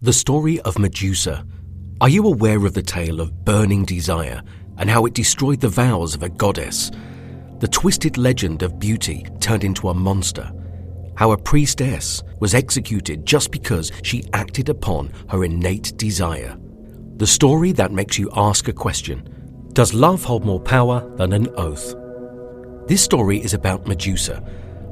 The story of Medusa. Are you aware of the tale of burning desire and how it destroyed the vows of a goddess? The twisted legend of beauty turned into a monster. How a priestess was executed just because she acted upon her innate desire. The story that makes you ask a question. Does love hold more power than an oath? This story is about Medusa,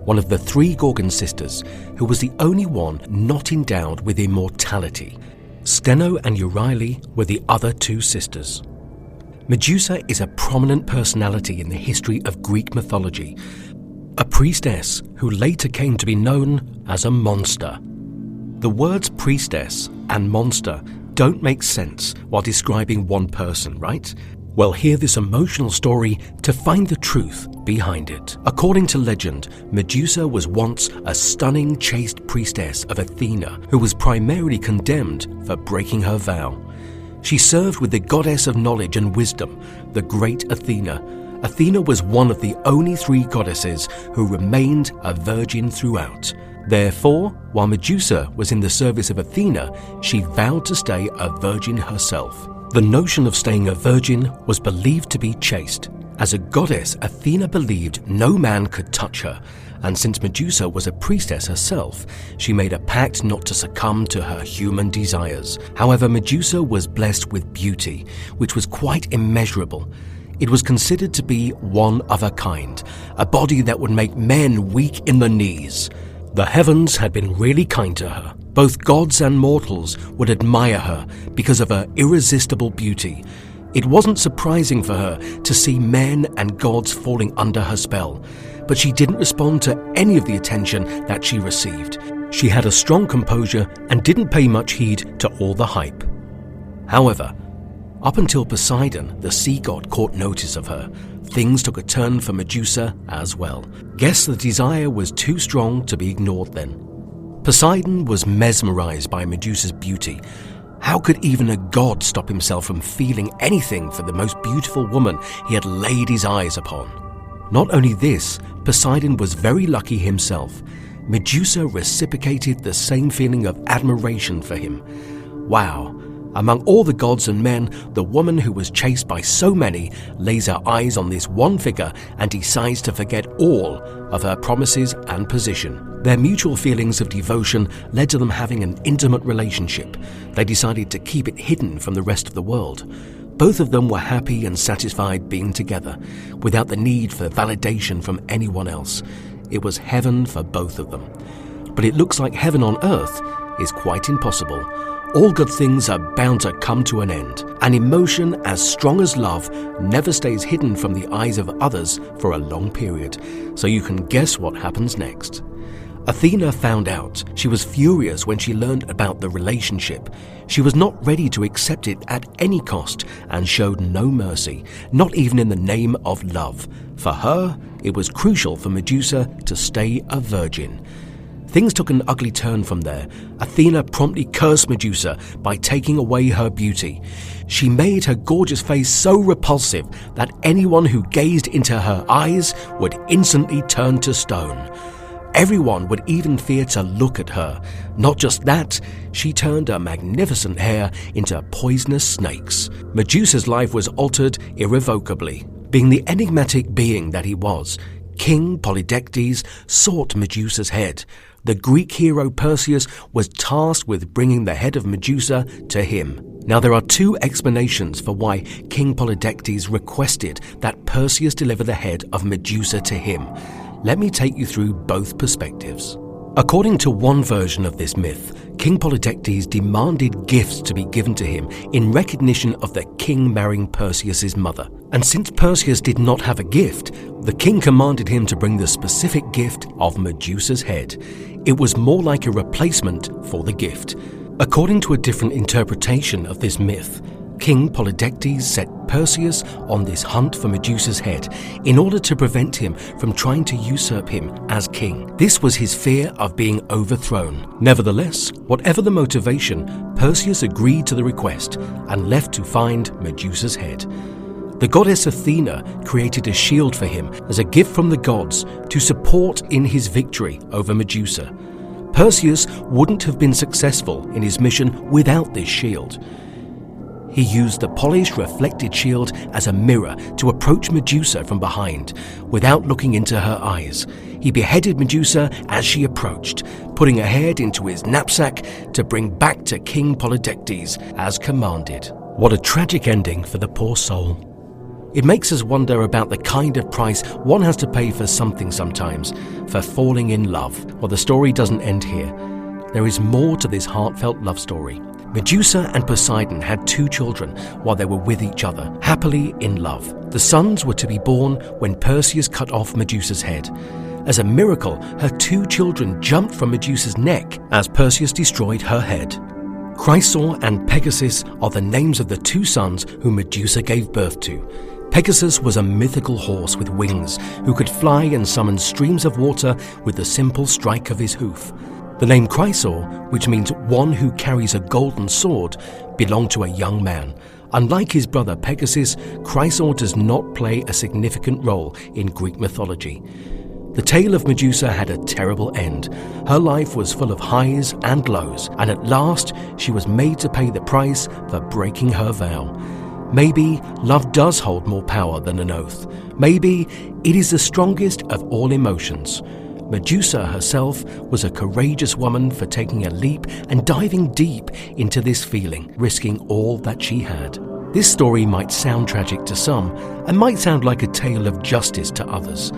one of the three Gorgon sisters who was the only one not endowed with immortality. Steno and Euryale were the other two sisters. Medusa is a prominent personality in the history of Greek mythology, a priestess who later came to be known as a monster. The words priestess and monster don't make sense while describing one person, right? Well, hear this emotional story to find the truth behind it. According to legend, Medusa was once a stunning, chaste priestess of Athena who was primarily condemned for breaking her vow. She served with the goddess of knowledge and wisdom, the great Athena. Athena was one of the only three goddesses who remained a virgin throughout. Therefore, while Medusa was in the service of Athena, she vowed to stay a virgin herself. The notion of staying a virgin was believed to be chaste. As a goddess, Athena believed no man could touch her, and since Medusa was a priestess herself, she made a pact not to succumb to her human desires. However, Medusa was blessed with beauty, which was quite immeasurable. It was considered to be one of a kind, a body that would make men weak in the knees. The heavens had been really kind to her. Both gods and mortals would admire her because of her irresistible beauty. It wasn't surprising for her to see men and gods falling under her spell, but she didn't respond to any of the attention that she received. She had a strong composure and didn't pay much heed to all the hype. However, up until Poseidon, the sea god, caught notice of her, things took a turn for Medusa as well. Guess the desire was too strong to be ignored then. Poseidon was mesmerized by Medusa's beauty. How could even a god stop himself from feeling anything for the most beautiful woman he had laid his eyes upon? Not only this, Poseidon was very lucky himself. Medusa reciprocated the same feeling of admiration for him. Wow! Among all the gods and men, the woman who was chased by so many lays her eyes on this one figure and decides to forget all of her promises and position. Their mutual feelings of devotion led to them having an intimate relationship. They decided to keep it hidden from the rest of the world. Both of them were happy and satisfied being together, without the need for validation from anyone else. It was heaven for both of them. But it looks like heaven on earth is quite impossible. All good things are bound to come to an end. An emotion as strong as love never stays hidden from the eyes of others for a long period, so you can guess what happens next. Athena found out. She was furious when she learned about the relationship. She was not ready to accept it at any cost and showed no mercy, not even in the name of love. For her, it was crucial for Medusa to stay a virgin. Things took an ugly turn from there. Athena promptly cursed Medusa by taking away her beauty. She made her gorgeous face so repulsive that anyone who gazed into her eyes would instantly turn to stone. Everyone would even fear to look at her. Not just that, she turned her magnificent hair into poisonous snakes. Medusa's life was altered irrevocably. Being the enigmatic being that he was, King Polydectes sought Medusa's head. The Greek hero Perseus was tasked with bringing the head of Medusa to him. Now there are two explanations for why King Polydectes requested that Perseus deliver the head of Medusa to him. Let me take you through both perspectives. According to one version of this myth, King Polydectes demanded gifts to be given to him in recognition of the king marrying Perseus's mother. And since Perseus did not have a gift, the king commanded him to bring the specific gift of Medusa's head. It was more like a replacement for the gift. According to a different interpretation of this myth, King Polydectes set Perseus on this hunt for Medusa's head in order to prevent him from trying to usurp him as king. This was his fear of being overthrown. Nevertheless, whatever the motivation, Perseus agreed to the request and left to find Medusa's head. The goddess Athena created a shield for him as a gift from the gods to support in his victory over Medusa. Perseus wouldn't have been successful in his mission without this shield. He used the polished, reflected shield as a mirror to approach Medusa from behind, without looking into her eyes. He beheaded Medusa as she approached, putting her head into his knapsack to bring back to King Polydectes as commanded. What a tragic ending for the poor soul. It makes us wonder about the kind of price one has to pay for something sometimes, for falling in love. Well, the story doesn't end here. There is more to this heartfelt love story. Medusa and Poseidon had 2 children while they were with each other, happily in love. The sons were to be born when Perseus cut off Medusa's head. As a miracle, her 2 children jumped from Medusa's neck as Perseus destroyed her head. Chrysaor and Pegasus are the names of the 2 sons whom Medusa gave birth to. Pegasus was a mythical horse with wings who could fly and summon streams of water with the simple strike of his hoof. The name Chrysaor, which means one who carries a golden sword, belonged to a young man. Unlike his brother Pegasus, Chrysaor does not play a significant role in Greek mythology. The tale of Medusa had a terrible end. Her life was full of highs and lows, and at last she was made to pay the price for breaking her vow. Maybe love does hold more power than an oath. Maybe it is the strongest of all emotions. Medusa herself was a courageous woman for taking a leap and diving deep into this feeling, risking all that she had. This story might sound tragic to some and might sound like a tale of justice to others.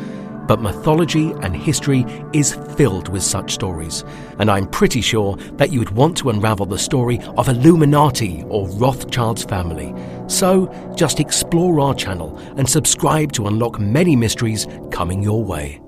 But mythology and history is filled with such stories, and I'm pretty sure that you would want to unravel the story of Illuminati or Rothschild's family. So just explore our channel and subscribe to unlock many mysteries coming your way.